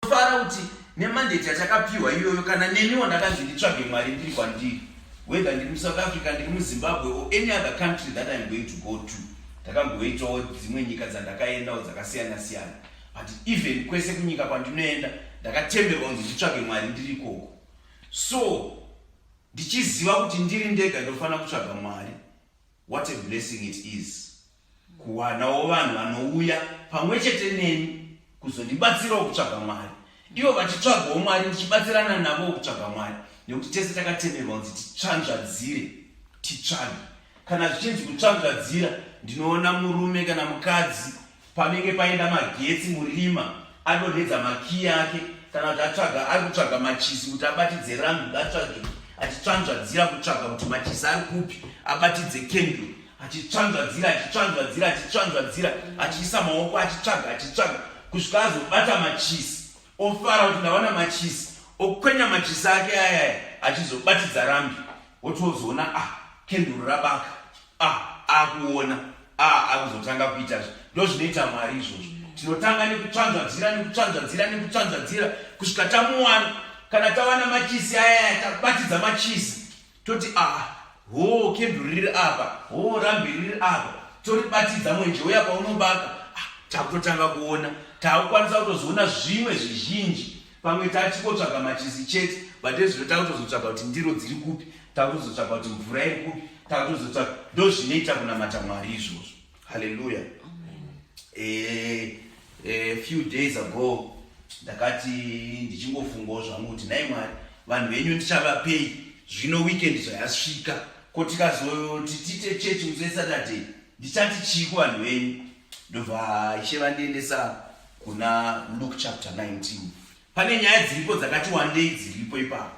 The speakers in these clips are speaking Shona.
fara uti nemandate yatakapiwa iyoyo kana neniwo ndakanzi nditsvage Mwari ndiri kwandiri, whether ndiri muSouth Africa, ndiri muZimbabwe or any other country that I'm going to go to. Ndakamboitawo dzimwe nyika dzandakaendawo dzakasiyana siyana, but even kwese kunyika kwandinoenda ndakatemberwa kunzi nditsvage Mwari ndiri ikoko. So ndichiziva kuti ndiri ndega ndinofanira kutsvaga Mwari, what a blessing it is kuwanawo vanhu vanouya pamwe chete neni kuzondibatsirawo kutsvaga Mwari, ivo vachitsvagawo Mwari ndichibatsirana navo kutsvaga Mwari, nekuti tese takatemerwa kunzi titsvanzvadzire, titsvage. Kana zvichinzi kutsvanzvadzira, ndinoona murume kana mukadzi panenge paenda magetsi murima adonhedza makiyi ake, kana kuti atsvaga ari kutsvaga machisi kuti abatidze rambi, atsvage achitsvanzvadzira kutsvaga kuti machisi ari kupi, abatidze candle, achitsvanzvadzira achiisa maoko achitsvaga kusvika azobata machisi, ofara kuti ndawana machisi, okwenya machisi ake aya achizobatidza rambi, otozoona candle rabaka, akuona, akuzotanga kuita zvo. Ndozvinoita Mwari izvozvo. Tinotanga nekutsvanzvadzira kusvika tamuwana. Kana tawana machisi aya tabatidza machisi, toti candle riri apa, rambi riri apa, toribatidza mwenje uya paunobaka, takutotanga kuona, takukwanisa kutozoona zvimwe zvizhinji. Pamwe tachikotsvaga machisi chete, but ezvino takutozotsvaga kuti ndiro dziri kupi, takutozotsvaga kuti mvura iri kupi, takutozotsvaga. Ndozvinoita kunamata Mwari izvozvo. Hallelujah. A few days ago ndakati ndichingofungawo zvangu kuti nai Mwari, vanhu venyu ndichavapei, zvino weekend zvayasvika, ko tikazoti tite chechi musi weSaturday, ndichati chii kuvanhu venyu? Ndobva Ishe vandiendesa kuna Luke chapter 19. Pane nyaya dziripo dzakati wandei dziripo ipapo.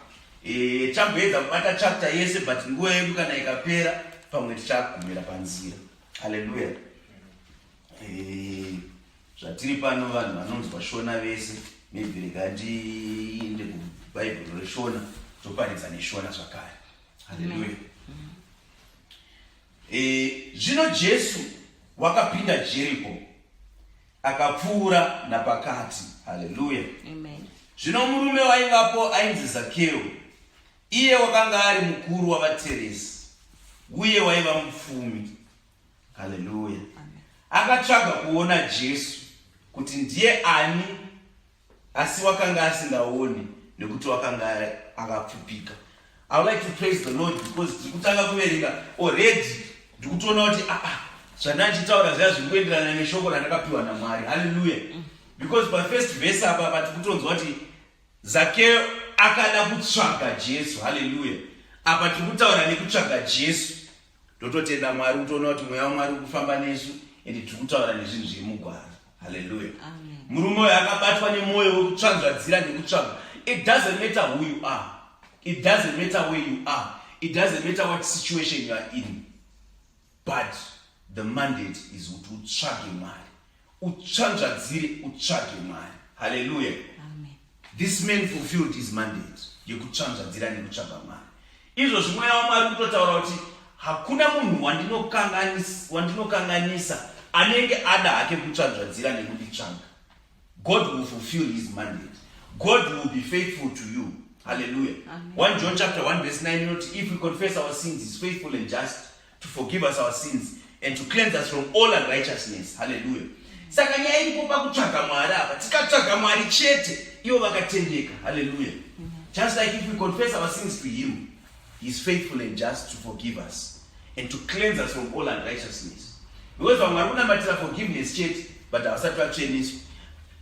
Chamboedza kubata chapter yese, but nguva yedu kana ikapera pamwe tichagumira panzira. Hallelujah. Zvatiri pano vanhu vanonzwa Shona vese, maybe regandiinde kuBhaibheri reShona toparidza neShona zvakare. Hallelujah. Zvino Jesu wakapinda Jeriko akapfuura napakati. Hallelujah. Amen. Zvino murume waivapo ainzi Zakeo, iye wakanga ari mukuru wavateresi uye waiva mupfumi. Hallelujah. Akatsvaga kuona Jesu kuti ndiye ani, asi wakanga asingaoni nekuti wakanga akapfupika. I would like to praise the Lord because tikutanga kuverenga already ndikutoona kuti zvandandichitaura zviya zvinoenderana neshoko randakapiwa naMwari. Hallelujah. Because by first verse apa patikutonzwa kuti Zakeo akada kutsvaga Jesu. Hallelujah. Apa tikutaura nekutsvaga Jesu, ndototenda Mwari, utoona kuti mweya waMwari kufamba nesu ende tikutaura nezvinhu zvemugwara. Hallelujah. Amen. Murume uyu akabatwa nemwoyo wekutsvanzvadzira nekutsvaga. It doesn't matter who you are. It doesn't matter where you are. It doesn't matter what situation you are in. But the mandate is to utsvage Mwari. Utsvanzvadzire, utsvage Mwari. Hallelujah. Amen. This man fulfilled his mandate yekutsvanzvadzira nekutsvaga Mwari. Izvozvo mweya waMwari kutotaura kuti hakuna munhu wandinokanganisa anenge ada hake kutsvanzvadzira nekunditsvaga. God will fulfill his mandate. God will be faithful to you. Hallelujah. Amen. 1 John chapter 1 verse 9, note, if we confess our sins, he is faithful and just to forgive us our sins and to cleanse us from all unrighteousness. Hallelujah. Saka nyaya iripo pakutsvaga Mwari apa, tikatsvaga Mwari chete ivo vakatendeka. Hallelujah. Just like if we confess our sins to him, he is faithful and just to forgive us and to cleanse us from all unrighteousness. Because vamwe vari kunamatira forgiveness chete, but havasati vatsveniswa.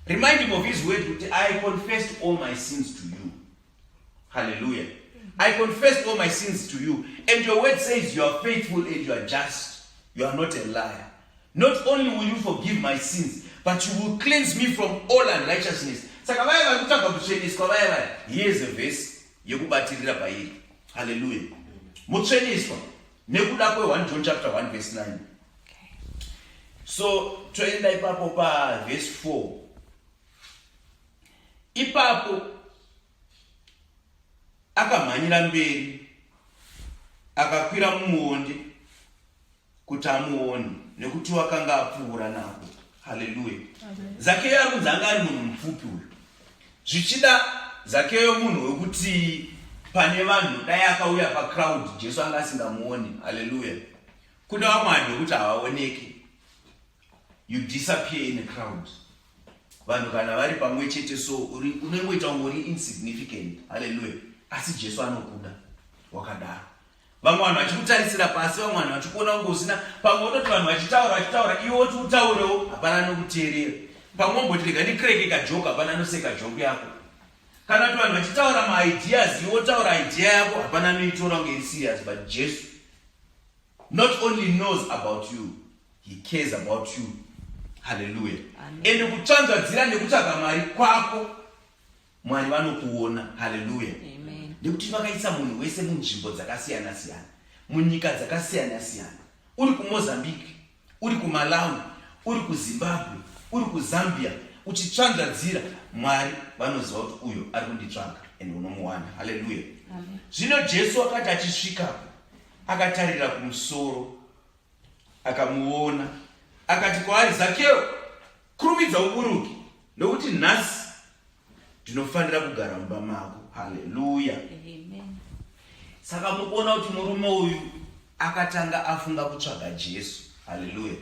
Remind him of his word, I confessed all my sins to you. Hallelujah. I confessed all my sins to you. And your word says you are faithful and you are just. You are not a liar. Not only will you forgive my sins, but you will cleanse me from all unrighteousness. Saka vaya vari kutsvaga kutsveniswa vaya. Here's a verse yekubatirira pairi. Hallelujah. Mutsveniswa nekuda kwe1 John chapter 1 verse 9. So toenda ipapo pa verse 4. Ipapo akamhanyira mberi akakwira mumuonde kuti amuone nekuti wakanga apfuura napo. Hallelujah. Zakeo akunzi anga ari munhu mupfupi uyu. Zvichida Zakeo munhu wekuti pane vanhu dai akauya pacrowd Jesu anga asingamuoni. Hallelujah. Kuna vamwe vanhu vekuti havaoneki. You disappear in a crowd. Vanhu kana vari pamwe chete so unongoita kunge uri insignificant. Hallelujah. Asi Jesu anokuda wakadaro. Vamwe vanhu vachikutarisira pasi, vamwe vanhu vachikuona kunge usina, pamwe unoti vanhu vachitaura iwe woti utaurewo hapana anokuteerera. Pamwe ungoti rega ndikereke kajoke hapana anoseka joke yako. Kana kuti vanhu vachitaura maideas iwe wotaura idea yako hapana anoitora kunge iri serious. But Jesu not only knows about you, he cares about you. Hallelujah. Ende kutsvanzvadzira nekutsvaga Mwari kwako, Mwari vanokuona. Hallelujah. Nekuti vakaisa munhu wese munzvimbo dzakasiyana siyana, munyika dzakasiyana siyana. Uri kuMozambique, uri kuMalawi, uri kuZimbabwe, uri kuZambia, uchitsvanzvadzira Mwari vanoziva kuti uyo ari kunditsvaga ende unomuwana. Hallelujah. Zvino Jesu akati achisvikapo akatarira kumusoro akamuona akati kwaari, Zakeo, kurumidza uburuke nokuti nhasi ndinofanira kugara mumba mako. Hallelujah. Saka mukuona kuti murume uyu akatanga afunga kutsvaga Jesu. Hallelujah.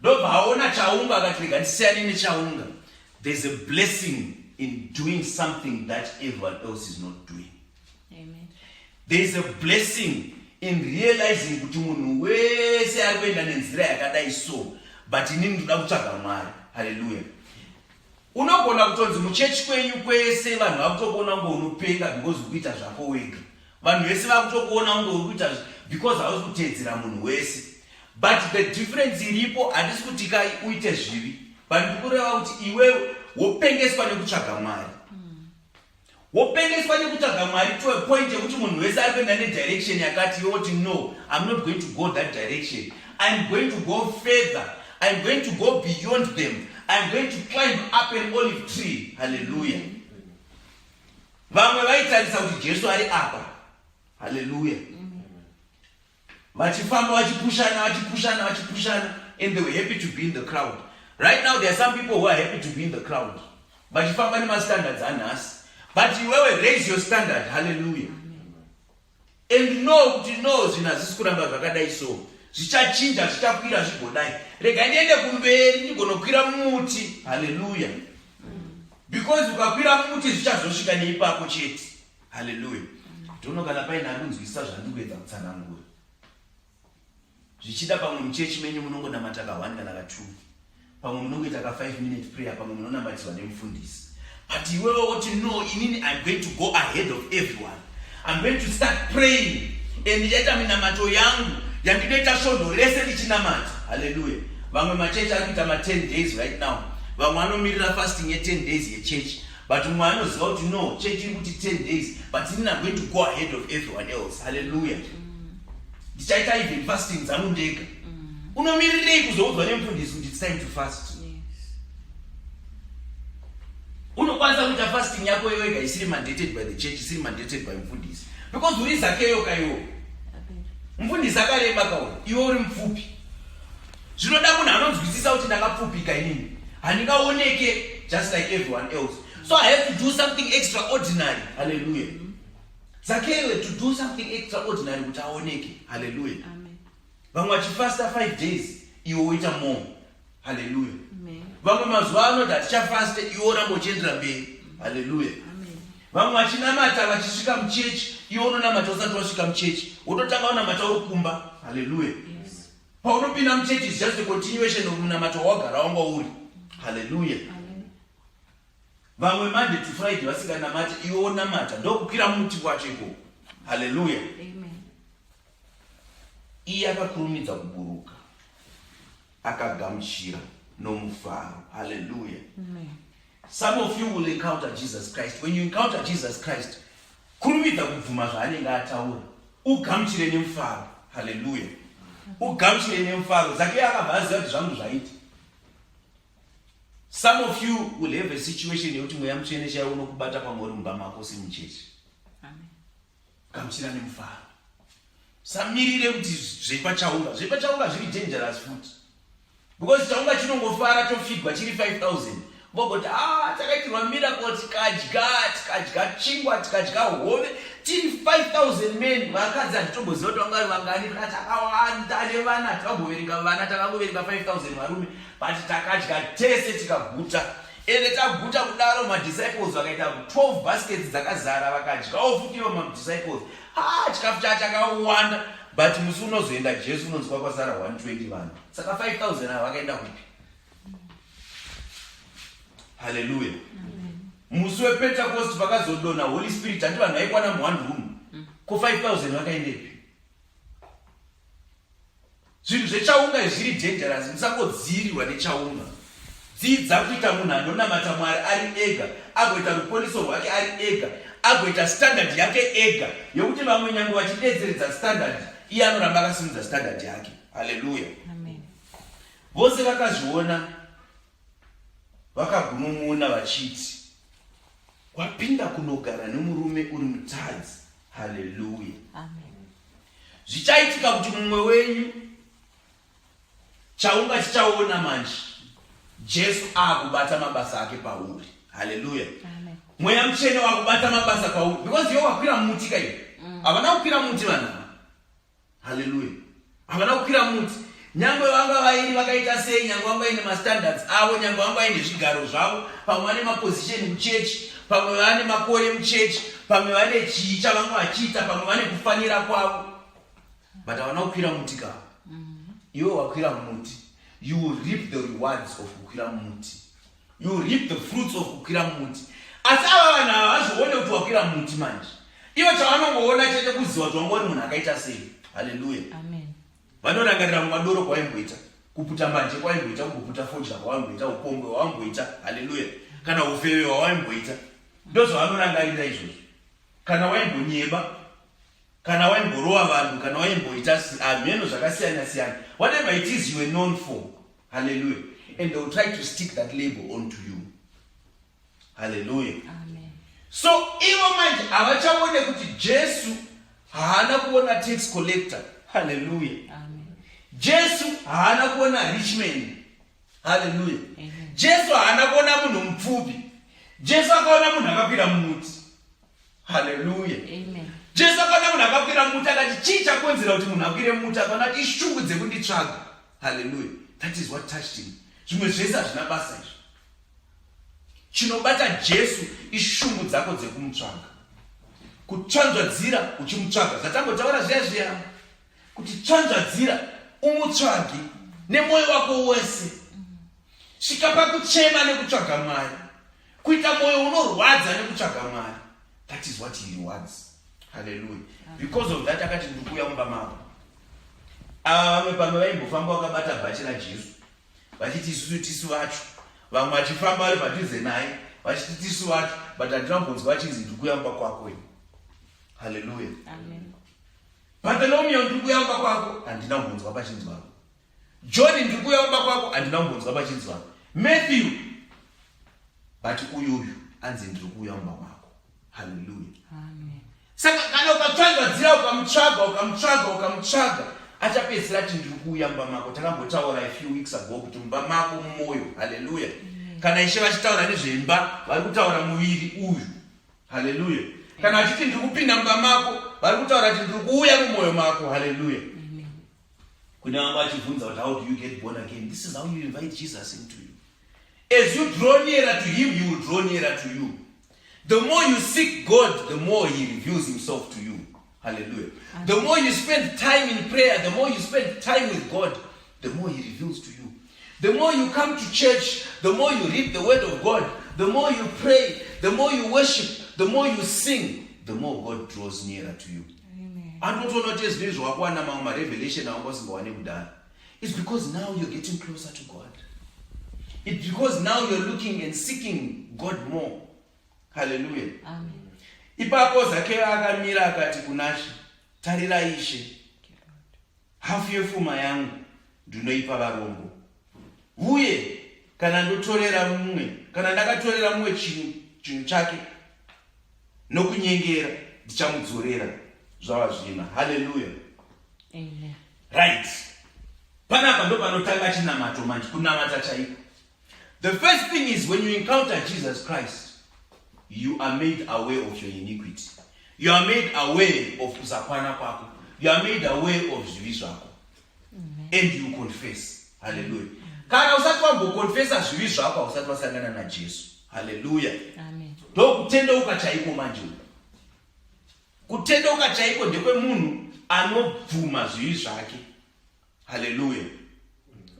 Ndobva aona chaunga akati rega ndisiyane nechaunga. There's a blessing in doing something that everyone else is not doing. Amen. There's a blessing in realizing kuti munhu wese ari kuenda nenzira yakadai so, but inini ndoda kutsvaga Mwari. Hallelujah. Unogona kutonzi muchechi kwenyu kwese vanhu vakutokuona kunge unopenga because ukuita zvako wega. Vanhu vese vakutokuona kunge ukuita because hausi kuteedzera munhu wese. But the difference iripo handisi kuti kai uite zvivi, but ndikureva kuti iwewe wopengeswa nekutsvaga Mwari. Wopengeswa nekutsvaga Mwari to a point yekuti munhu wese ari kuenda nedirection yakati yoti no, I'm not going to go that direction. I'm going to go further. I'm going to go beyond them. I'm going to climb up an olive tree. Hallelujah. Vamwe vaitarisa kuti Jesu ari apa. Hallelujah. Vachifamba vachipushana and they were happy to be in the crowd. Right now there are some people who are happy to be in the crowd. Vachifamba nema standards anasi. But you will raise your standard. Hallelujah. And know kuti no zvinhu hazisi kuramba zvakadai so. Zvichachinja zvichakwira zvigodai. Rega ndiende kumberi ndigonokwira muti. Hallelujah. Because ukakwira muti zvichazosvika neipapo chete. Hallelujah. Ndono kana paina anonzwisa zvandikuedza kutsanangura. Zvichida pamwe muchechi menyu munongonamata ka1 kana ka2. Pamwe munongoita ka 5 minute prayer, pamwe munonamatirwa nemufundisi. But you will to know, I'm going to go ahead of everyone. I'm going to start praying. And yeta minamato yangu, yandideta shodo, rese lichinamata. Hallelujah. Vamwe machechi ari kuita ma 10 days right now. Vamwe anomirira fasting ye 10 days ye church. But umwe anoziva kuti no, church iri kuti 10 days. But I'm going to go ahead of everyone else. Hallelujah. Ndichaita even fasting dzangu ndega. Unomirirei kuzoudzwa nemufundisi kuti it's time to fast. Unokwanisa kuita fasting yako yewega isiri mandated by the church, isiri mandated by mufundisi. Because uri Zakeo kaiwo. Mufundisi akareba kawo, iwe uri mupfupi. Zvinoda munhu anonzwisisa kuti ndakapfupika inini. Handingaoneke just like everyone else. So I have to do something extraordinary. Hallelujah. Zakeo to do something extraordinary kuti aoneke. Hallelujah. Amen. Vamwe vachifasta 5 days, iwe uita more. Hallelujah. Amen. Vamwe mazuva anoti tichafaste iwe urambo uchiendera mberi. Hallelujah. Amen. Vamwe vachinamata vachisvika muchechi, iwe unonamata usati wasvika muchechi. Wototanga unamata uri kumba. Hallelujah. Yes. Paunopinda muchechi is just a continuation of munamata wagara wanga uri. Hallelujah. Amen. Vamwe Monday to Friday vasinganamati, iwe unamata ndokukwira muti wacho ikoko. Hallelujah. Amen. Iye akakurumidza kuburuka, akagamuchira nomufaro. Hallelujah. Amen. Some of you will encounter Jesus Christ. When you encounter Jesus Christ, kurumidza kubvuma zvaanenge ataura, ugamuchire nemufaro. Hallelujah. Ugamuchire nemufaro. Zakeo akabva aziva kuti zvangu zvaita. Some of you will have a situation yekuti mweya mutsvene chaiwo unokubata pamwe uri mumba mako semuchechi. Amen. Gamuchira nemufaro. Samirire kuti zvepachaunga zviri dangerous futi. Because chaunga chinongofara tofigwa chiri 5,000. bogoti takaitirwa miracle tikadya chingwa tikadya hove tiri 5,000 men. Vakadzi hatitomboziva kuti vangani takawanda nevana takagoverenga vana takangoverenga 5,000 varume but takadya tese tikaguta ende taguta kudaro madisciples vakaita 12 baskets dzakazara vakadyawo futi ivo madisciples chikafu chakawanda but musi unozoenda Jesu unonzwa kwasara 120 vanhu saka 5,000 ava vakaenda kupi? Haleluya. Musi wePentecost vakazodona Holy Spirit handi vanhu vaikwana mu1 room ku 5,000 vakaendepi? Zvinhu zvechaunga zviri dangerous. Musangodzirirwa nechaunga. Dzidza kuita munhu anonamata Mwari ari ega, agoita ruponiso rwake ari ega, agoita standard yake ega yokuti vamwe nyange vachidetseredza standard iye anoramba akasimudza standard yake. Haleluya. Amen. Vose vakazviona vakagunun'una vachiti kwapinda kunogara nemurume uri mutadzi. Haleluya. Amen. Zvichaitika kuti mumwe wenyu chaunga chichaona manje Jesu akubata mabasa ake pauri. Haleluya. Amen. Mweya mutsvene wakubata mabasa pauri because iwe wakwira muti kai. Havana kukwira muti vanhu. Haleluya. Havana kukwira muti. Nyangwe vanga vairi vakaita sei, nyangwe vanga ine mastandards avo, nyangwe vanga ine zvigaro zvavo, pamwe vane maposition muchechi, pamwe vane makore muchechi, pamwe vane chii chavanga vachiita, pamwe vane kufanira kwavo, but havana kukwira muti ka. Iwe wakwira muti, you will reap the rewards of kukwira muti. You will reap the fruits of kukwira muti. Asi ava vanhu ava vazvione kuti wakwira muti manje. Ivo chavanongoona chete kuziva kuti wangori munhu akaita sei. Haleluya. Amen. Vanorangarira mumadoro kwaimboita, kuputa mbanje kwaimboita, kuputa fodya kwaimboita, upombwe waimboita. Haleluya. Kana ufeve waimboita. Ndozvo vanorangarira izvozvo. Kana waimbonyeba, kana waimborova vanhu, kana waimboita mheno zvakasiyana siyana. Whatever it is you were known for. Hallelujah. And they will try to stick that label onto you. Hallelujah. Amen. So ivo manje havachaone kuti Jesu haana kuona tax collector. Hallelujah. Amen. Jesu haana kuona rich man. Hallelujah. Amen. Jesu haana kuona munhu mupfupi. Jesu akaona munhu akakwira muti. Hallelujah. Amen. Jesu akaona munhu akakwira muti akati chii chakonzera kuti munhu akwire muti, akaona kuti ishungu dzekunditsvaga. Hallelujah. That is what touched him. Zvimwe zvese hazvina basa izvo. Chinobata Jesu ishungu dzako dzekumutsvaga. Kutsvanzvadzira uchimutsvaga. Zvatambotaura zviya kuti tsvanzvadzira umutsvagi nemwoyo wako wese. Svika pakuchema nekutsvaga Mwari. Kuita mwoyo unorwadza nekutsvaga Mwari. That is what he rewards. Hallelujah. Because of that akati ndikuuya mumba mavo. Vamwe pamwe vaimbofamba vakabata bhachi raJesu vachiti isusu tisu vacho, vamwe vachifamba vari padhuze naye vachiti tisu vacho, but handinambonzwa vachinzi ndikuuya mumba kwako. Hallelujah. Amen. Bartholomew ndikuuya mumba kwako, handinambonzwa pachinzi vako. John ndikuuya mumba kwako, handinambonzwa pachinzi vako. Matthew, but uyuyu anzi ndikuuya mumba kwako. Hallelujah. Amen. Saka kana ukatsvanzvadzira ukamutsvaga achapedzisira kuti ndiri kuuya mumba mako. Takambotaura a few weeks ago kuti mumba mako mumwoyo. Haleluya. Kana Ishe vachitaura nezvemba vari kutaura muviri uyu. Haleluya. Kana vachiti ndiri kupinda mumba mako vari kutaura kuti ndiri kuuya mumwoyo mako. Haleluya. Kune vamwe vachibvunza kuti how do you get born again? This is how you invite Jesus into you. As you draw nearer to him, he will draw nearer to you. The more you seek God, the more he reveals himself to you. Hallelujah. Amen. The more you spend time in prayer, the more you spend time with God, the more he reveals to you. The more you come to church, the more you read the word of God, the more you pray, the more you worship, the more you sing, the more God draws nearer to you. Amen. It's because now you're getting closer to God. It's because now you're looking and seeking God more. Hallelujah. Amen. Ipapo Zakeo akamira akati kunaShe, tarira Ishe, hafu yepfuma yangu ndinoipa varombo. Uye kana ndotorera mumwe, kana ndakatorera mumwe chinhu chake nokunyengera, ndichamudzorera zvava zvina. Hallelujah. Amen. Right. Panapa ndo panotanga chinamato manje, kunamata chaiko. The first thing is when you encounter Jesus Christ, you are made aware of your iniquity. You are made aware of kusakwana kwako. You are made aware of zvivi zvako. And you confess. Hallelujah. Kana usati wambokonfesa zvivi zvako usati wasangana na Jesu. Hallelujah. Amen. Ndokutendeuka chaiko manje. Kutendeuka chaiko ndekwe munhu anobvuma zvivi zvake. Hallelujah.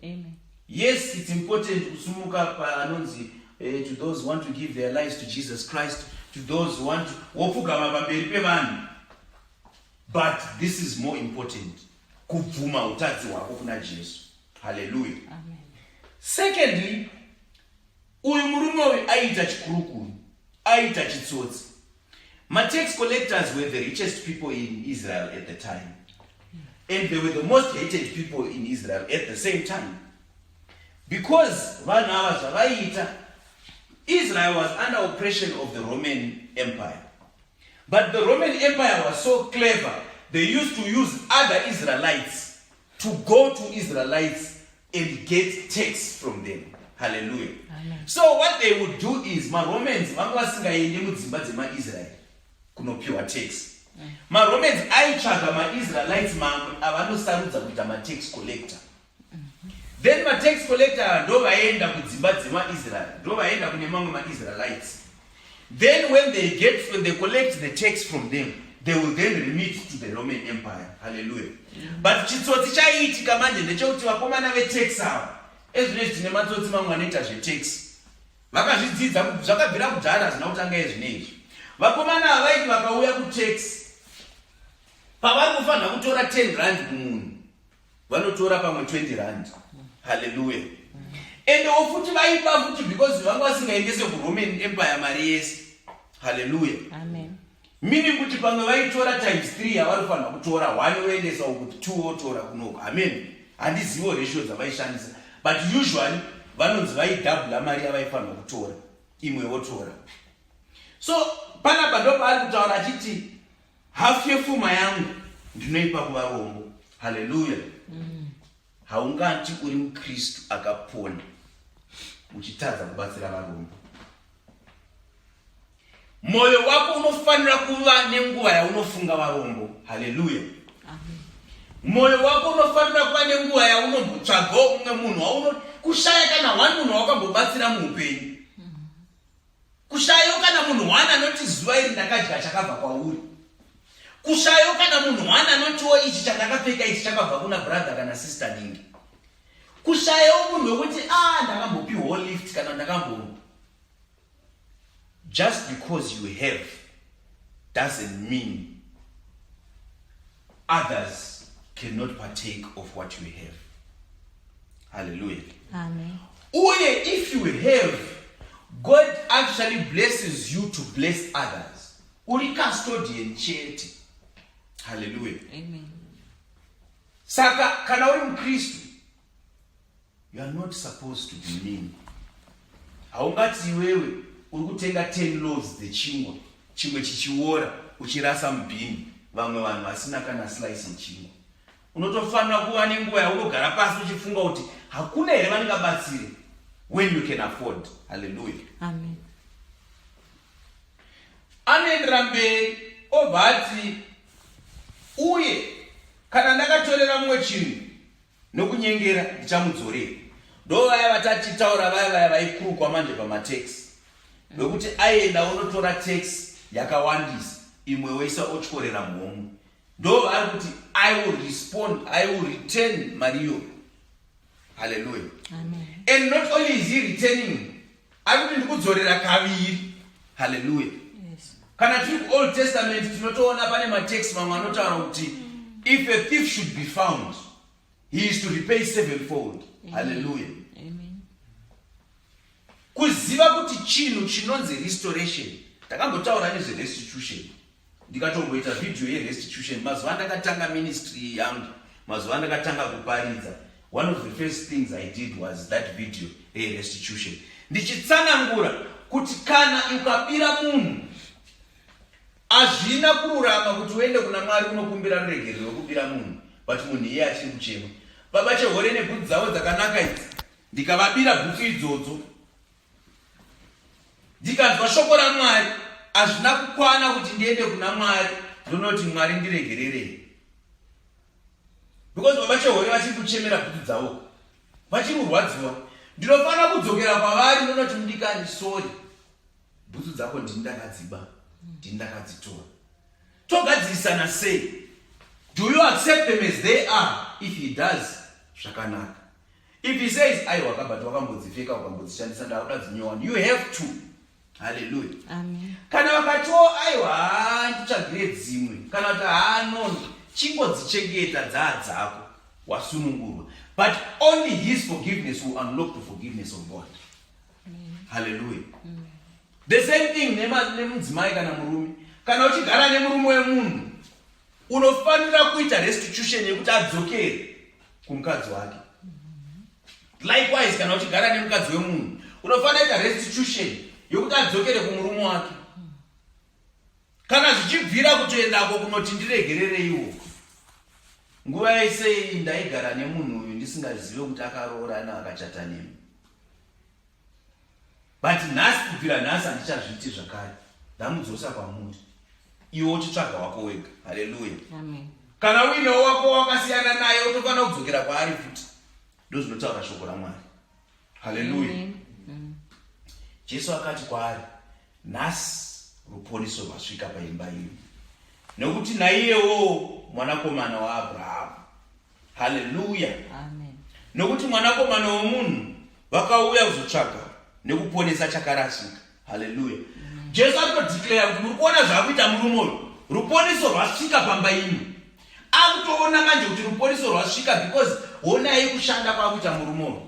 Amen. Yes, it's important kusumuka panonzi to those who want to give their lives to Jesus Christ, to those who want to wopfugama pamberi pevanhu. But this is more important. Kubvuma utadzi hwako kuna Jesu. Hallelujah. Amen. Secondly, uyu murume uyu aita chikurukuru, aita chitsotsi. Tax collectors were the richest people in Israel at the time. And they were the most hated people in Israel at the same time. Because vanhu ava zvavaita, Israel was under oppression of the Roman Empire. But the Roman Empire was so clever, they used to use other Israelites to go to Israelites and get tax from them. Hallelujah. Amen. So what they would do is, Romans vanga vasingaendi mudzimba dzemaIsrael kunopiwa tax. Romans aitsvaga Israelites mamwe avanosarudza kuita tax collector. Then tax collector ndo vaenda kudzimba dzemaIsrael, ndo vaenda kune mamwe Israelites. Then when they collect the tax from them, they will then remit to the Roman Empire. Hallelujah. But chitsotsi chaiitika manje ndechekuti vakomana vetax ava ezvinezvi tine matsotsi mamwe anoita zvetax vakazvidzidza zvakabvira kudhara hazvina kutanga ezvinezvi. Vakomana ava vaiti vakauya kutax, pavari kufanira kutora 10 rand kumunhu vanotora pamwe 20 rand. Hallelujah. And ofuti vaiba futi because vanga vasingaendese kuRoman Empire mari yese. Hallelujah. Amen. Meaning kuti pamwe vaitora times 3 avanofanira kutora 1 voendesa kuti 2 votora kunoko. Amen. Handizivo ratio dzavaishandisa. But usually vanonzi vaidouble mari yavaifanira kutora. Imwe votora. So panapa ndo paari kutaura achiti half yepfuma yangu ndinoipa kuvarombo. Hallelujah. Haungati uri muKristu akapona uchitadza kubatsira varombo. Moyo wako unofanira kuva nenguva yaunofunga varombo. Hallelujah. Amen. Moyo wako unofanira kuva nenguva yaunombotsvagawo umwe munhu kushaya kana wani munhu wakambobatsira muupenyu. Kushayo kana munhu wani anoti zuva iri ndakadya chakabva kwauri. Kushayo kana munhu wani anotiwo ichi chandakapfeka ichi chakabva kuna brother kana sister ningi. Kushayo munhu wekuti ndakambopiwa lift kana ndakambo. Just because you have doesn't mean others cannot partake of what you have. Hallelujah. Amen. Uye, if you have, God actually blesses you to bless others. Uri custodian chete. Hallelujah. Amen. Saka kana uri muKristu, you are not supposed to be mean. Haungati iwewe uri kutenga 10 loaves dzechingwa, chimwe chichiora uchirasa mubhini, vamwe vanhu vasina kana slice yechingwa. Unotofanira kuva nenguva yaunogara pasi uchifunga kuti hakuna here vandingabatsire when you can afford. Hallelujah. Amen. Anoendera mberi obva ati uye kana ndakatorera mumwe chinhu nokunyengera ndichamudzorera. Ndo vaya vatachitaura vaya vaikurukwa manje pamatax. Nokuti aenda unotora tax yakawandisa, imwe woisa otyorera muhomwe. Ndo vari kuti I will return Mario. Hallelujah. Amen. And not only is he returning, ari kuti ndikudzorera kaviri. Hallelujah. Yes. Kana tiri Old Testament tinotoona pane matext mamwe anotaura kuti if a thief should be found, he is to repay 7-fold. Hallelujah. Amen. Kuziva kuti chinhu chinonzi restoration. Takambotaura nezverestitution. Ndikatomboita video yerestitution. Mazuva ndakatanga ministry yangu, mazuva ndakatanga kuparidza. One of the first things I did was that video restitution. Ndichitsanangura kuti kana ukabira munhu, hazvina kururama kuti uende kuna Mwari unokumbira ruregerero rwekubira munhu, but munhu iye achiri kuchema. Baba chehore nebvudzi dzavo dzakanaka idzi, ndikavabira bhuku idzodzo, ndikanzwa shoko raMwari hazvina kukwana kuti ndiende kuna Mwari ndonoti Mwari ndiregererei. Because vavachehori vachiri kuchemera bvudzi dzavo, vachiri kurwadziwa, ndinofanira kudzokera kwavari ndonoti mudikani, sori, bvudzi dzako ndini ndakadziba, ndini ndakadzitora. Togadzirisana sei? Do you accept them as they are? If he does, zvakanaka. If he says, aiwa kabati wakambodzipfeka ukambodzishandisa ndakuda dzinyowa, you have to. Hallelujah. Amen. Kana vakatiwo aiwa ndichagire dzimwe, kana kuti haanono chingodzichengeta dzako wasunungurwa. But only his forgiveness will unlock the forgiveness of God. Hallelujah. The same thing nemudzimai kana murume. Kana uchigara nemurume wemunhu, unofanira kuita restitution yekuti adzokere kumukadzi wake. Likewise, kana uchigara nemukadzi wemunhu, unofanira kuita restitution yekuti adzokere kumurume wake. Kana zvichibvira kutoendako kunoti ndiregerereiwo, nguva yese ndaigara nemunhu uyu ndisingazive kuti akaroorana akachata nemi. But nhasi kubvira nhasi handichazviiti zvakare, ndamudzosa kwamuri. Iwe uchitsvaga wako wega. Hallelujah. Amen. Kana uinewo wako wakasiyana naye unofanira kudzokera kwaari futi. Ndozvinotaura shoko raMwari. Hallelujah. Jesu akati kwaari, nhasi ruponeso rwasvika paimba ino, nekuti naiyewo mwanakomana waAbhurahama. Hallelujah. Amen. Nokuti mwanakomana womunhu vakauya kuzotsvaga nekuponesa chakarasika. Hallelujah. Jesu akudeclare kuti muri kuona zvaakuita murume uyu, ruponeso rwasvika pamba ino. Akutoona manje kuti ruponeso rwasvika because honai kushanda kwaakuita murume uyu.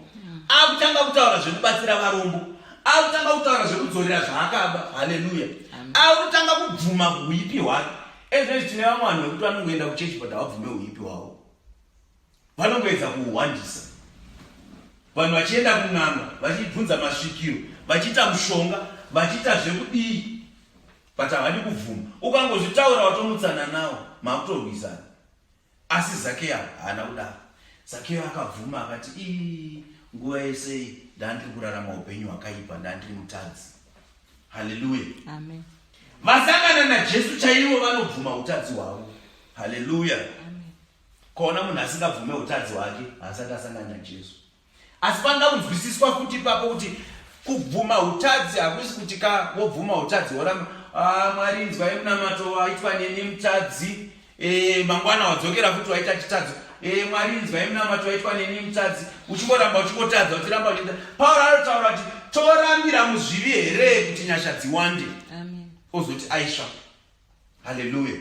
Akutanga kutaura zvekubatsira varombo, akutanga kutaura zvekudzorera zvaakaba. Hallelujah. Akutanga kubvuma uipi hwake. Ezvezvi tine vamwe vanhu vekuti vanongoenda kuchechi but havabvume uipi hwavo, vanongoedza kuuhwandisa. Vanhu vachienda kun'anga vachibvunza masvikiro, vachiita mushonga, vachiita zvekudii, but havadi kubvuma. Ukangozvitaura watomutsana nawo, makutorwisana. Asi Zakeo haana kudaro. Zakeo akabvuma akati, nguva yese ndandiri kurarama upenyu hwakaipa, ndandiri mutadzi. Hallelujah. Amen. Vasangana naJesu chaivo vanobvuma utadzi hwavo. Hallelujah. Amen. Kona munhu asingabvume utadzi hwake haasati asangana naJesu. Asi panoda kunzwisiswa futi ipapo kuti kubvuma utadzi hakusi kuti wobvuma utadzi woramba, Mwari nzwai munamato waitwa neni mutadzi, mangwana wadzokera futi waita chitadzi, Mwari nzwai munamato waitwa neni mutadzi, uchingoramba uchingotadza uchiramba uchiita. Pauro anotaura kuti torambira muzvivi here kuti nyasha dziwande. Amen. Ozoti aisha. Hallelujah.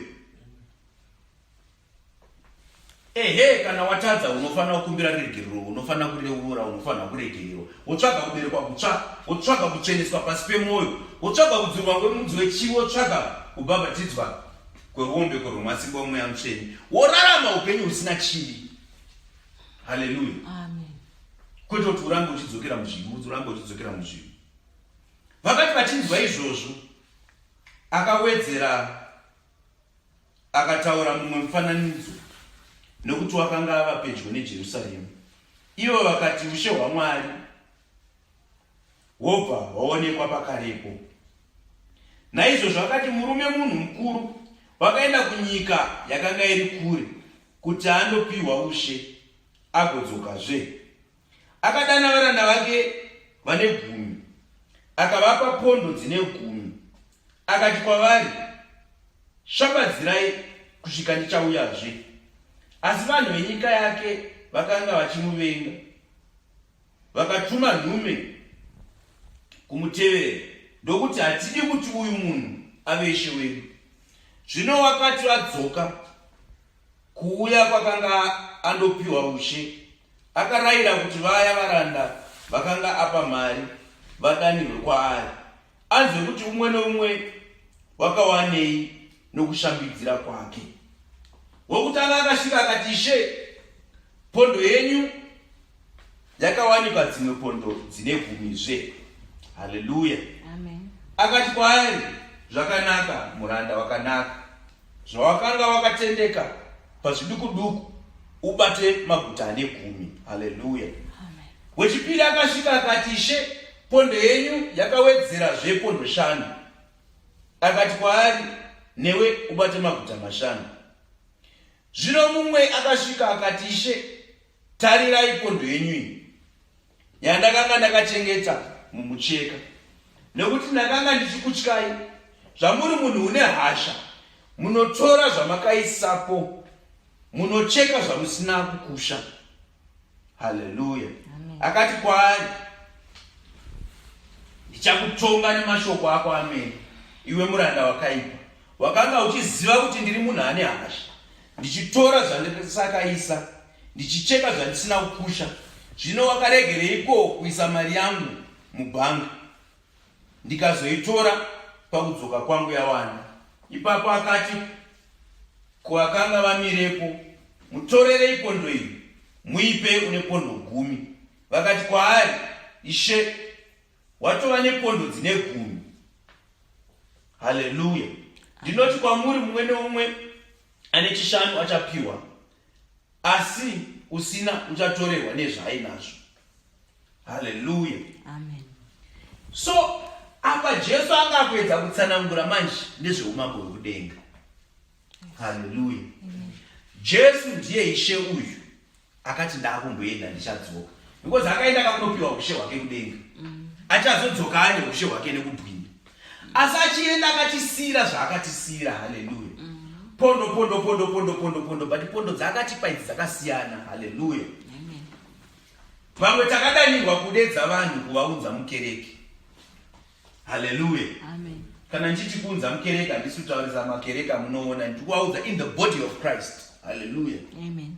Kana watadza unofanira kukumbira regerero, unofanira kureura, unofanira kuregererwa. Wotsvaga kuberekwa kutsva, wotsvaga kucheneswa pasi pemwoyo, wotsvaga kudzurwa kwemudzi wechivi, wotsvaga kubhabhatidzwa kwerombe kwerwemasimba omweya mutsvene. Worarama upenyu husina chivi. Hallelujah. Amen. Kwete kuti urambe uchidzokera muzvivi, urambe uchidzokera muzvivi. Vakati vachinzwa izvozvo, akawedzera akataura mumwe mufananidzo, nokuti wakanga ava pedyo neJerusarema. Ivo vakati, ushe hwaMwari hwobva hwaonekwa pakarepo. Naizvozvo akati, murume munhu mukuru wakaenda kunyika yakanga iri kure kuti andopiwa ushe agodzokazve. Akadana varanda vake vane 10, akavapa pondo dzine 10. Akati kwavari, shambadzai kusvika ndichauyazve. Asi vanhu venyika yake vakanga vachimuvenga, vakatuma nhume kumutevera, ndokuti hatidi kuti uyu munhu ave ishe wedu. Zvino wakati vadzoka kuuya kwakanga andopiwa ushe, akarayira kuti vaya varanda vakanga apa mari vadanirwe kwaari, anzwe kuti umwe noumwe wakawanei nokushambidzira kwake. Wokutanga akasvika akati, Ishe, pondo yenyu yakawanikwa dzimwe pondo dzine 10zve. Hallelujah. Amen. Akati kwaari, zvakanaka muranda wakanaka, zvawakanga wakatendeka pazviduku duku ubate maguta ane 10. Hallelujah. Amen. Wechipiri akasvika akati, Ishe, pondo yenyu yakawedzera zvepondo 5. Akati kwaari, newe ubate maguta 5. Zvino mumwe akasvika akati, Ishe, tarirai pondo yenyu iyi yandakanga ndakachengeta mumucheka, nekuti ndakanga ndichikutyai. Zvamuri munhu une hasha, munotora zvamakaisapo, munocheka zvamusina kukusha. Haleluya. Akati kwaari, ndichakutonga nemashoko ako amene, iwe muranda wakaipa. Wakanga uchiziva kuti ndiri munhu ane hasha, ndichitora zvandisakaisa, ndichicheka zvandisina kukusha. Zvino wakaregereiko kuisa mari yangu mubhangi, ndikazoitora pakudzoka kwangu yawanda? Ipapo akati kuvakanga vamirepo, mutorerei pondo iyi, muipe une pondo 10. Vakati kwaari, Ishe, watova nepondo dzine 10. Haleluya. Ndinoti kwamuri, mumwe neumwe ane 5 achapiwa, asi usina uchatorerwa nezvaainazvo. Haleluya. Amen. So apa Jesu anga kuedza kutsanangura manje nezveumambo hwekudenga. Haleluya. Jesu ndiye Ishe uyu akati ndakumboenda ndichadzoka, because akaenda akakunopiwa ushe hwake kudenga. Achazodzoka ane ushe hwake nekubwinya. Asi achienda akatisiyira zvaakatisiyira. Haleluya. Pondo, but pondo dzakatipa idzi dzakasiyana. Haleluya. Vamwe takadanirwa kudedza vanhu kuvaudza mukereke. Haleluya. Amen. Kana ndichiti kuunza mukereke, handisi kutaurisa makereke munoona, ndikuvaudza in the body of Christ. Haleluya. Amen.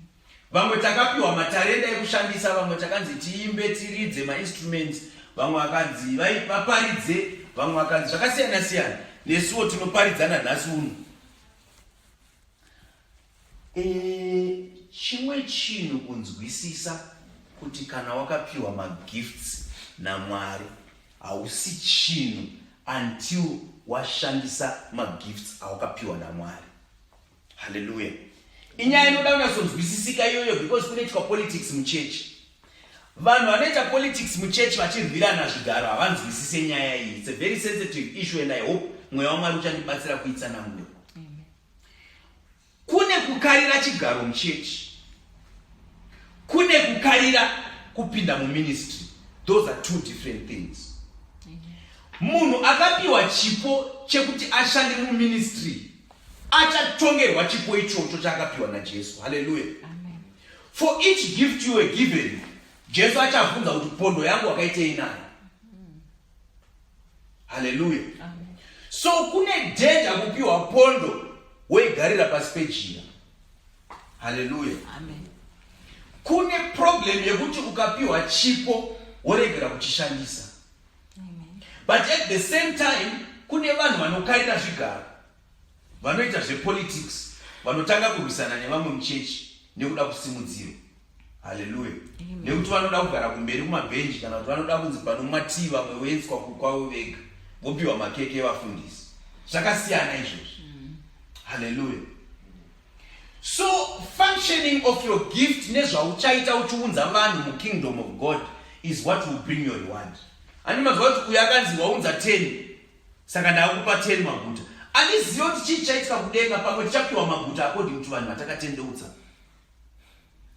Vamwe takapiwa matarenda ekushandisa, vamwe takanzi tiimbe, tiridze ma-instruments, vamwe vakanzi vaparidze, vamwe vakanzi zvakasiyana siyana. Nesuwo tinoparidzana nhasi uno. Chimwe chinhu kunzwisisa kuti kana wakapiwa magifts naMwari, hausi chinhu until washandisa magifts awakapiwa naMwari. Haleluya. Inyaya inoda kunyatsokunzwisisika iyoyo, because kunoitwa politics muchechi. Vanhu vanoita politics muchechi vachirwirana zvigaro havanzwisise nyaya iyi. It's a very sensitive issue, and I hope mweya waMwari uchandibatsira kuitsanangura. Kune kukarira chigaro muchechi, kune kukarira kupinda muministry. Those are 2 different things. Munhu akapiwa chipo chekuti ashande muministry, achatongerwa chipo ichocho chakapiwa naJesu. Haleluya. For each gift you were given, Jesu achabvunza kuti pondo yako wakaitei nayo. Haleluya. So kune danger kupiwa pondo weigarira pasi pejira. Haleluya. Amen. Kune problem yekuti ukapiwa chipo woregera kuchishandisa. Amen. But at the same time, kune vanhu vanokarira zvigaro, vanoita zvepolitics, vanotanga kurwisana nevamwe muchechi nekuda kusimudziro. Haleluya. Nekuti vanoda kugara kumberi kumabhenji, kana kuti vanoda kunzi pano mumativi vamwe voenzwa kwavo vega, vopiwa makeke evafundisi. Zvakasiyana izvozvo. Hallelujah. So functioning of your gift nezvauchaita uchiunza vanhu mukingdom of God is what will bring your reward. Ani mazwa kuti uyu akanzi waunza 10, saka ndakupa 10 maguta. Aniziva kuti chii chaitika kudenga pamwe tichapiwa maguta according to vanhu vatakatendeutsa.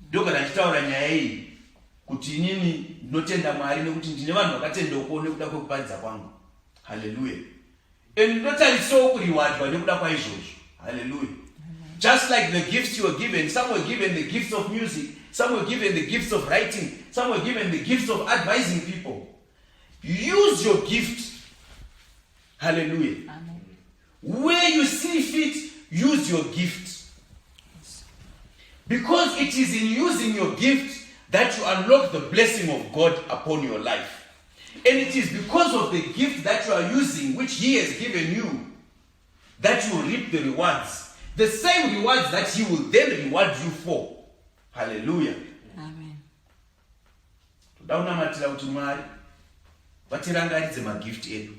Ndokana ndichitaura nyaya iyi kuti inini ndinotenda Mwari nekuti ndine vanhu vakatendeuko nekuda kwekuparidza kwangu. Hallelujah. And ndinotarisawo kuriwadwa nekuda kwaizvozvo. Hallelujah. Just like the gifts you were given, some were given the gifts of music, some were given the gifts of writing, some were given the gifts of advising people. Use your gift. Hallelujah. Amen. Where you see fit, use your gift. Because it is in using your gift that you unlock the blessing of God upon your life. And it is because of the gift that you are using, which He has given you, that you will reap the rewards. The same rewards that He will then reward you for. Hallelujah. Amen. Todaunamatira kuti Mwari vatirangaridze magift edu.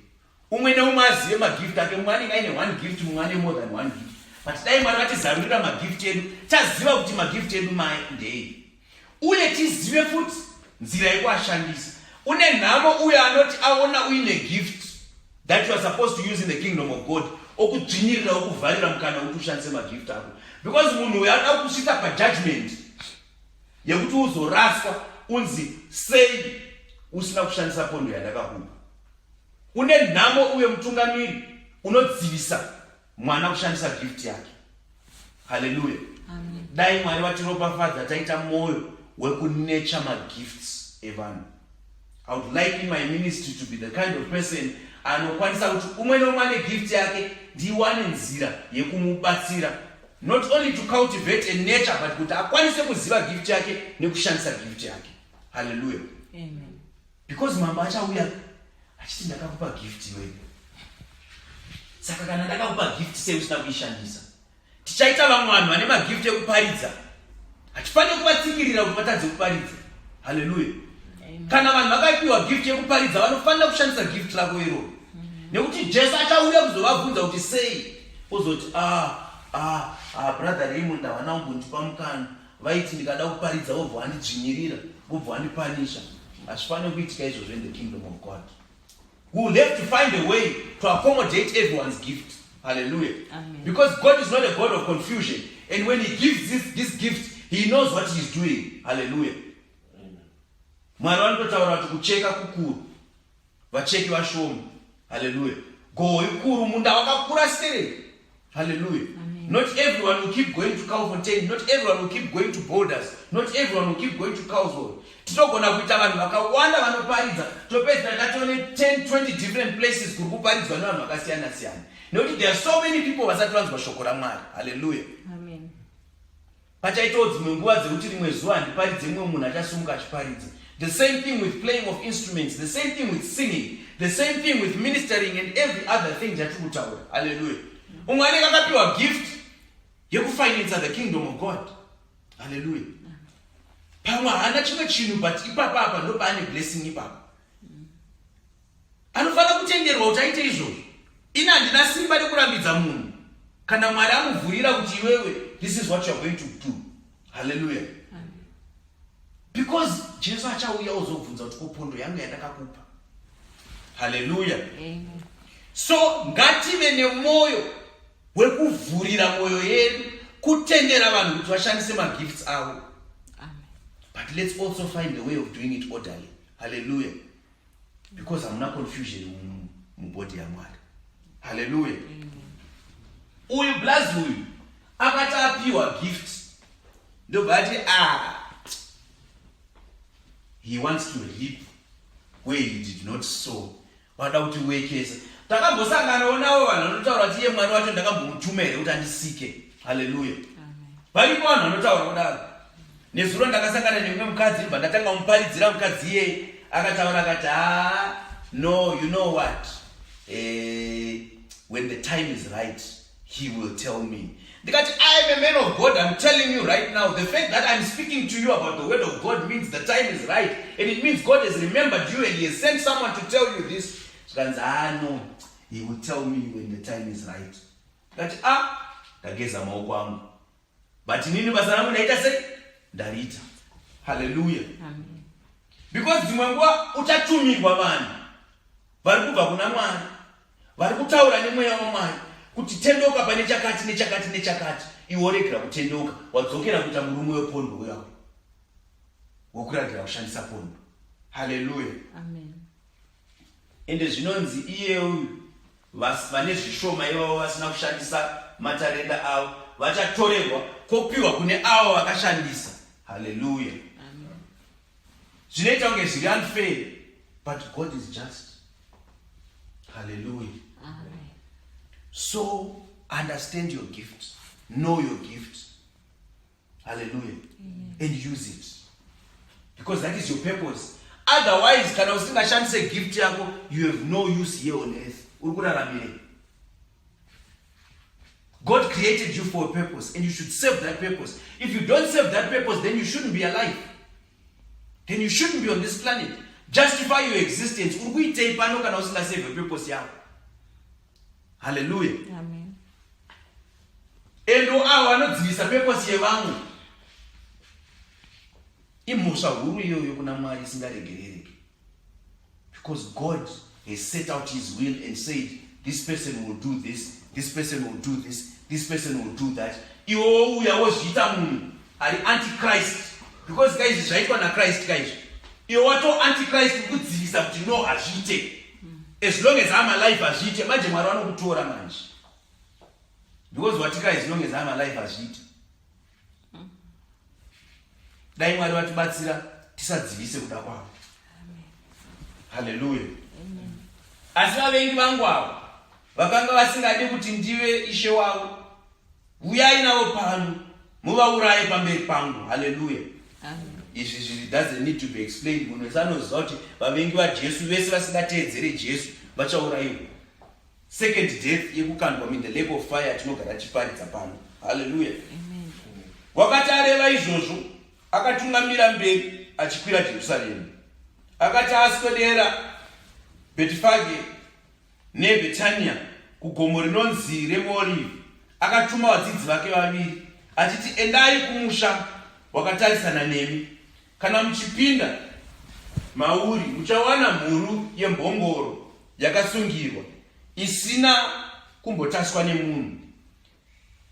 Umwe neumwe azive magift ake. Mwari ngaine 1 gift, mumwe ane more than 1 gift. But dai Mwari vatizarurira magift edu, taziva kuti magift edu ndei. Uye tizive futi nzira yekuashandisa. Une nhamo uya anoti aona uine gift that you are supposed to use in the kingdom of God. Okudzvinyirira okuvharira mukana kuti ushandise magift ako. Because munhu uyu ada kusvika pajudgment yekuti uzoraswa unzi sei usina kushandisa pondo yandakakupa. Une nhamo uye mutungamiri unodzivisa mwana kushandisa gift yake. Hallelujah. Amen. Dai Mwari vatiropafadza taita moyo wekunature magifts evanhu. I would like in my ministry to be the kind of person anokwanisa kuti umwe nomwe ane gift yake ndiwane nzira yekumubatsira, not only to cultivate a nature but kuti akwanise kuziva gift yake nekushandisa gift yake. Hallelujah. Amen. Because mamba achauya achiti ndakakupa gift iwewe, saka kana ndakakupa gift sei usina kuishandisa? Tichaita vamwe vanhu vane magift ekuparidza hatifaniri kuvatsivirira kuti vatadze kuparidza. Hallelujah. Kana vanhu vakapiwa gift yekuparidza vanofanira kushandisa gift rako iroro. Nekuti Jesu achauya kuzovabvunza kuti sei, uzoti brother Raymond havana kumbondipa mukana, vaiti ndikada kuparidza vobva vandidzvinyirira vobva vandipanisha. Hazvifaniri kuitika izvozvo in the kingdom of God. We will have to find a way to accommodate everyone's gift. Hallelujah. Amen. Because God is not a God of confusion, and when He gives this gift, He knows what He is doing. Hallelujah. Mwari vanototaura kuti kucheka kukuru vacheki vashoma. Hallelujah. Gohwe kuru munda wakakura sei. Hallelujah. Amen. Not everyone will keep going to Calfontaine. Not everyone will keep going to Borders. Not everyone will keep going to Cowswood. Titogona kuita vanhu vakawanda vanoparidza topedza tatone 10-20 different places kuri kuparidzwa nevanhu vakasiyana siyana. Nekuti there are so many people vasati vanzwa shoko raMwari. Hallelujah. Amen. Pachaitawo dzimwe nguva dzekuti rimwe zuva ndiparidze mumwe munhu achasumuka achiparidza. The same thing with playing of instruments, the same thing with singing, the same thing with ministering and every other thing that you would. Hallelujah. Umwe anenge akapiwa gift yekufinance the kingdom of God. Hallelujah. Pamwe haana chimwe chinhu but ipapa ndo paane blessing ipapa. Anofanira kutenderwa kuti aite izvozvo. Ina handina simba rekurambidza munhu kana Mwari amuvhurira kuti iwewe this is what you are going to do. Hallelujah. Because Jesu achauya uzobvunza kuti kopondo yangu yandakakupa. Hallelujah. Amen. So ngative nemoyo wekuvhurira moyo yedu kutendera vanhu kuti vashandise magifts avo. Amen. But let's also find a way of doing it orderly. Hallelujah. Because I'm not confusion mubody yaMwari. Hallelujah. Uyu blessed uyu akati apiwa gift ndobva ati he wants to reap where he did not sow. Wada kuti wekesa. Takambosanganawo nawo vanhu vanotaura kuti iye Mwari wacho ndakambomutuma here kuti andisike. Hallelujah. Varipo vanhu vanotaura kudaro. Nezuro ndakasangana nemumwe mukadzi ndibva ndatanga muparidzira mukadzi iye akataura akati no, you know what, when the time is right he will tell me. Ndikati I am a man of God, I'm telling you right now, the fact that I'm speaking to you about the word of God means the time is right, and it means God has remembered you and He has sent someone to tell you this. No, He will tell me when the time is right. Ndikati ndageza maoko angu, but nini basa rangu ndaita sei? Ndarita. Hallelujah. Amen. Because dzimwe nguva uchatumirwa vanhu vari kubva kuna Mwari, vari kutaura nemweya waMwari kuti tendoka pane chakati nechakati nechakati, iwe woregera kutendoka, wadzokera kuita murume wepondo uyako wokuragera kushandisa pondo. Hallelujah. Amen. Ende zvinonzi iye uyu vane zvishoma ivavo vasina kushandisa matarenda avo vachatorerwa kopiwa kune avo vakashandisa. Hallelujah. Amen. Zvinoita kunge zviri unfair, but God is just. Hallelujah. Amen. So understand your gifts, know your gifts. Hallelujah. And use it, because that is your purpose. Otherwise, kana usingashandise gift yako, you have no use here on earth. Urikuraramire. God created you for a purpose, and you should serve that purpose. If you don't serve that purpose, then you shouldn't be alive. Then you shouldn't be on this planet. Justify your existence. Urikuitei pano kana usingasave a purpose yako. Hallelujah. Amen. Endo avo vanodzivisa purpose yevamwe. Imhosva huru iyoyo kuna Mwari isingaregerereki. because God has set out his will and said, this person will do this, this person will do this, this person will do that. Iwo uya wozviita munhu ari antichrist, because guys zvaitwa naChrist guys. Iwo wato antichrist kudzivisa kuti no hazviite. As long as I'm alive hazviite, manje Mwari vanokutora manje. Because watika as long as I'm alive hazviite. Dai Mwari vatibatsira tisadzivise kuda kwavo. Hallelujah. Asi vavengi vangu avo vakanga vasingadi kuti ndive ishe wavo, uyai navo pano muvauraye pamberi pangu. Hallelujah. Izvi zviri doesn't need to be explained. Munhu wese anoziva kuti vavengi vaJesu vese vasingateedzere Jesu vachaurayiwa. Second death yekukandwa in the lake of fire tinogara tichiparidza pano. Hallelujah. Wakati areva izvozvo akatungamira mberi achikwira Jerusalemu. Akati aswedera Betifage neBetania kugomo rinonzi reMorivi, akatuma vadzidzi vake vaviri achiti, endai kumusha wakatarisana nemi. Kana muchipinda mauri muchawana mhuru yembongoro yakasungirwa isina kumbotaswa nemunhu.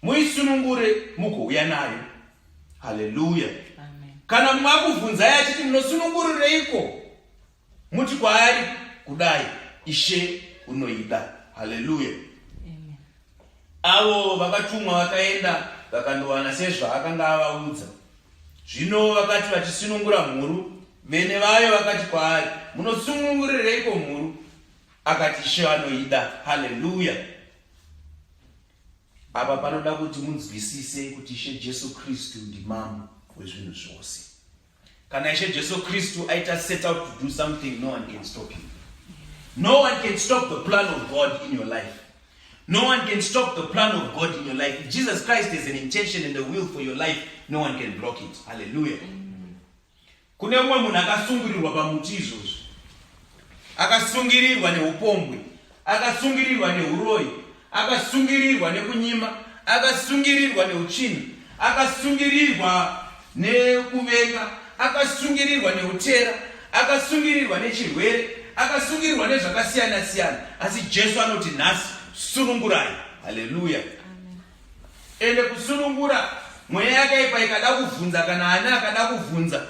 Muisunungure mugouya nayo. Hallelujah. Kana mumwe akubvunzai achiti, munosunungurureiko? Muti kwaari, kudai Ishe unoida. Hallelujah. Avo vakatumwa vakaenda vakandowana sezvaakanga avaudza. Zvino vakati vachisunungura mhuru, vene vayo vakati kwaari, munosunungurireiko mhuru? Akati, Ishe vanoida. Hallelujah. Apa panoda kuti munzwisise kuti Ishe Jesu Kristu ndimambo wezvinhu zvose. Kana Ishe Jesu Kristu aita set out to do something, no one can stop him. No one can stop the plan of God in your life. No one can stop the plan of God in your life. If Jesus Christ has an intention and a will for your life, no one can block it. Hallelujah. Kune umwe munhu akasungirirwa pamuti izvozvo. Akasungirirwa neupombwe, akasungirirwa neuroyi, akasungirirwa nekunyima, akasungirirwa neutsvina, akasungirirwa nekuvenga, akasungirirwa neutera, akasungirirwa nechirwere, akasungirirwa nezvakasiyana siyana. Asi Jesu anoti nhasi sunungurai. Hallelujah. Ende kusunungura, mweya yakaipa ikada kuvhunza kana ana akada kuvhunza,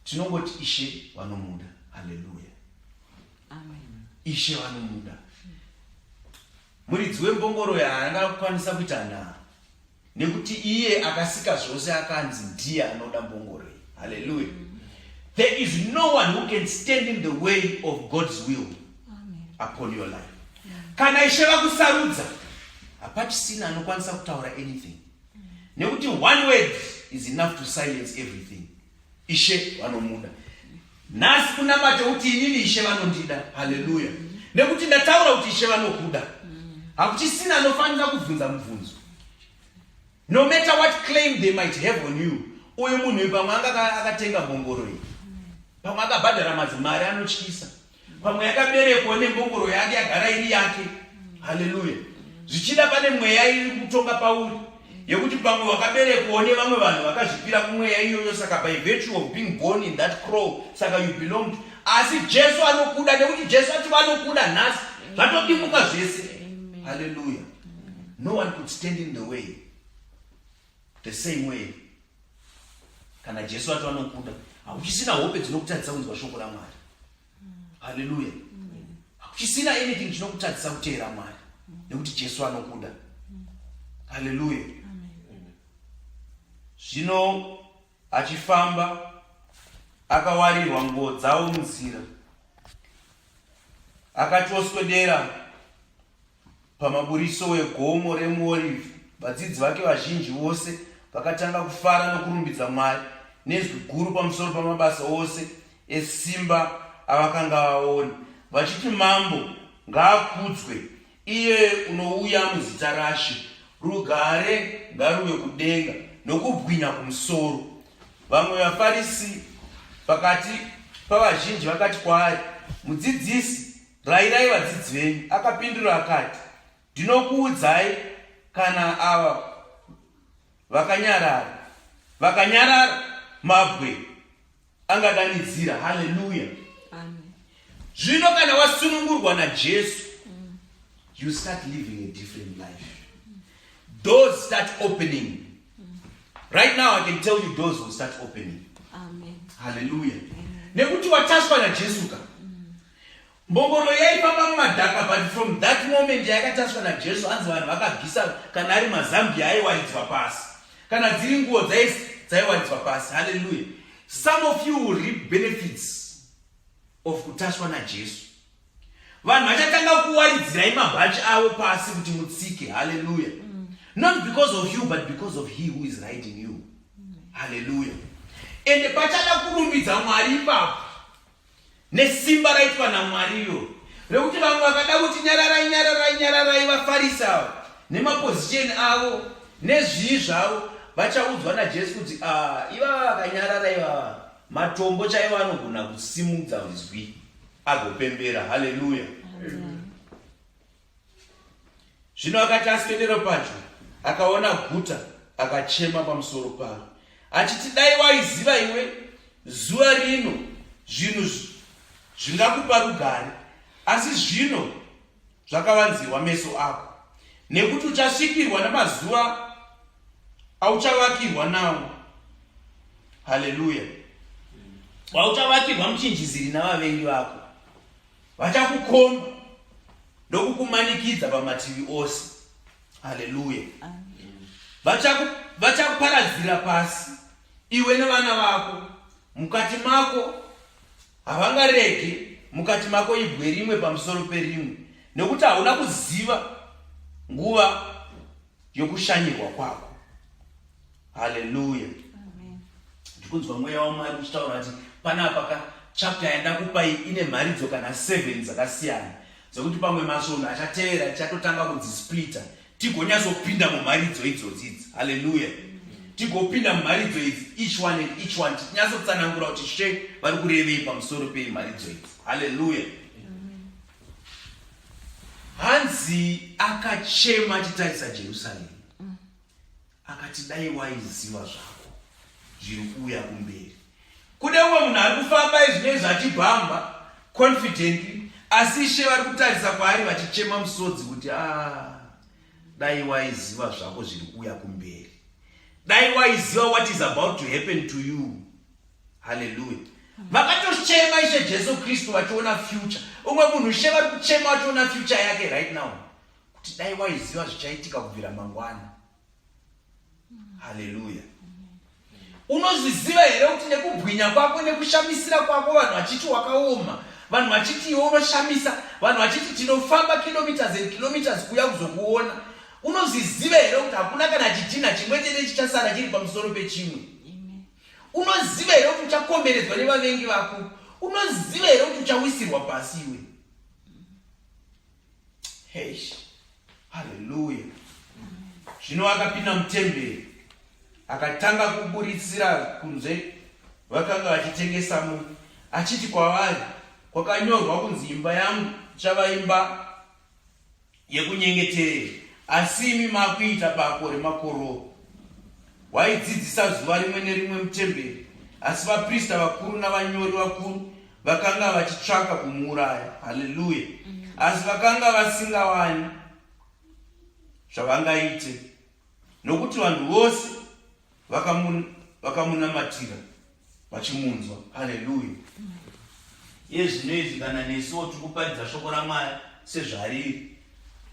tinongoti Ishe vanomuda. Hallelujah. Ishe vanomuda. Muridzi wembongoro yaangakwanisa kuita nharo, nekuti iye akasika zvose akanzi ndiye anoda mbongoro iyi. Hallelujah. There is no one who can stand in the way of God's will upon your life. Kana Ishe vakusarudza, hapachisina anokwanisa kutaura anything. Nekuti one word is enough to silence everything. Ishe vanomuda. Nhasi kunamata kuti inini Ishe vanondida. Hallelujah. Nekuti ndataura kuti Ishe vanokuda. Hakuchisina anofanira kubvunza mubvunzo. No matter what claim they might have on you. Uyu munhu pamwe akatenga mbongoro iyi, pamwe akabhadhara madzimari anotyisa, pamwe yakaberekwa nembongoro yake yagara iri yake. Hallelujah. Zvichida pane mweya iri kutonga pauri yekuti pamwe wakaberekwa nevamwe vanhu vakazvipira kumweya iyoyo, saka by virtue of being born in that crow, saka you belong to. Asi Jesu anokuda, nekuti Jesu ati vanokuda nhasi zvatokimuka zvese. Hallelujah. No one could stand in the way the same way. Kana Jesu ati vanokuda, hakuchisina hope dzinokutadzisa kunzwa shoko raMwari. Hallelujah. Hakuchisina anything chinokutadzisa kuteera Mwari, nekuti Jesu anokuda. Hallelujah. Zvino achifamba akawarirwa nguo dzawo munzira, akatoswedera pamaburiso wegomo reMorivi. Vadzidzi vake vazhinji vose vakatanga kufara nokurumbidza Mwari nezwi guru pamusoro pamabasa ose esimba avakanga vaona, vachiti, mambo ngaakudzwe, iye unouya muzita raShe, rugare ngaruve kudenga nokubwinya kumusoro. Vamwe vaFarisi pakati pavazhinji vakati kwaari, mudzidzisi, rayirai vadzidzi venyu. Akapindura akati, ndinokuudzai, kana ava vakanyarara mabwe angadanidzira. Hallelujah. Zvino kana wasunungurwa naJesu, you start living a different life. Doors start opening. Right now I can tell you doors will start opening. Amen. Hallelujah. Nekuti wataswa naJesu ka. Mbongoro yaifamba mumadhaka, but from that moment yakataswa naJesu, hanzi vanhu vakabvisa kana ari mazambia aiwaridzwa pasi, kana dziri nguo dzaiwaridzwa pasi. Hallelujah. Some of you will reap benefits of kutaswa naJesu. Vanhu vachatanga kuwaridzirai mabhachi avo pasi kuti mutsike. Hallelujah. Not because of you, but because of he who is riding you. Hallelujah. And pachada kurumbidza Mwari ipapo nesimba raitwa naMwariyo rekuti vamwe vakada kuti nyararai vafarisa nemapozisheni avo nezvii zvavo vachaudzwa naJesu kuti ivava vakanyarara ivava matombo chaivo anogona kusimudza zwi agopembera. Hallelujah. Zvino akati aswedera padyo akaona guta akachema pamusoro paro achiti, dai waiziva iwe zuva rino zvinhu zvingakupa rugare, asi zvino zvakavanzirwa meso ako, nekuti uchasvikirwa namazuva auchavakirwa nawo. Hallelujah. Wauchavakirwa muchinjiziri navavengi vako, vachakukomba ndokukumanikidza pamativi ose. Hallelujah. Vachakuparadzira pasi iwe nevana vako. Mukati mako havangarege mukati mako ibwe rimwe pamusoro perimwe, nekuti hauna kuziva nguva yokushanyirwa kwako. Hallelujah. Ndikunzwa mweya waMwari uchitaura kuti panapa chapter yaenda kupai ine mharidzo kana 7 dzakasiyana, dzekuti pamwe masvono achatevera tichatotanga kudzisplita tigonyazopinda mumharidzo idzodzidzi. Hallelujah. Tigopinda mumharidzo idzi each one tichinyazotsanangura kuti she vari kurevei pamusoro pemharidzo idzi. Hallelujah. Hanzi akachema achitarisa Jerusalemu akati, dai waiziva zvako zviri kuuya kumberi. Kune umwe munhu ari kufamba izvinezvi achibhamba confidently, asi she vari kutarisa kwaari vachichema musodzi kuti dai waiziva zvako zviri kuuya kumberi. Dai waiziva what is about to happen to you. Hallelujah. Vakatochema Ishe Jesu Kristu vachiona future. Umwe munhu she vari kuchema vachiona future yake right now, kuti dai waiziva zvichaitika kubvira mangwana. Hallelujah. Unozviziva here kuti nekubwinya kwako nekushamisira kwako vanhu vachiti wakaoma, vanhu vachiti iwe unoshamisa, vanhu vachiti tinofamba kilometers and kilometers kuya kuzokuona, unozviziva here kuti hakuna kana chidhina chimwe chete chichasara chiri pamusoro pechimwe? Unoziva here kuti uchakomberedzwa nevavengi vako? Unoziva here kuti uchawisirwa pasi iwe? Hey. Hallelujah. Zvino akapinda mutemberi akatanga kuburitsira kunze vakanga vachitengesa munhu, achiti kwavari, kwakanyorwa kunzi imba yangu ichava imba yekunyengeterera, asi imi makuita bako remakororo. Waidzidzisa zuva rimwe nerimwe mutemberi, asi vaprista vakuru navanyori vakuru vakanga vachitsvaka kumuuraya. Hallelujah. Asi vakanga vasingawani zvavangaite, nokuti vanhu vose vakamunamatira vachimunzwa. Hallelujah. Zvino izvi kana nesiwo tikuparidza shoko raMwari sezvariri,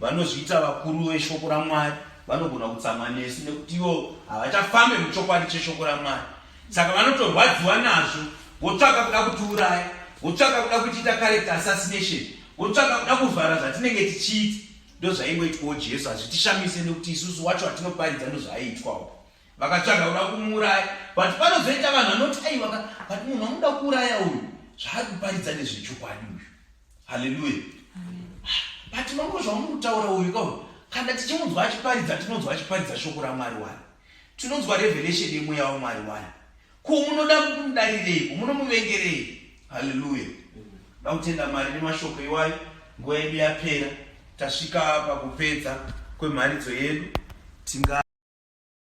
vanozviita vakuru veshoko raMwari vanogona kutsama nesu, nekuti ivo havachafambe muchokwadi cheshoko raMwari. Saka vanotorwadziwa nazvo, votsvaka kuda kutiuraya, votsvaka kuda kuchiita character assassination, votsvaka kuda kuvhara zvatinenge tichiita. Ndozvaingoitwawo Jesu, hazvitishamise nekuti isusu wacho watinoparidza ndozvaiitwawo. Vakatsvaga kuda kumuuraya, but panozoita vanhu vanoti aiwa, but munhu anoda kuuraya uyu zvaari kuparidza nezvechokwadi uyu. Hallelujah. But Mangozho muri kutaura uyu kauyu, kana tichimunzwa achiparidza, tinonzwa achiparidza shoko raMwari wani, tinonzwa revelation yemweya waMwari wani. Ko munoda kumudarireiko? Munomuvengerei? Hallelujah. Dautenda Mwari nemashoko iwayo. Nguva yedu yapera, tasvika pakupedza kwemharidzo yedu.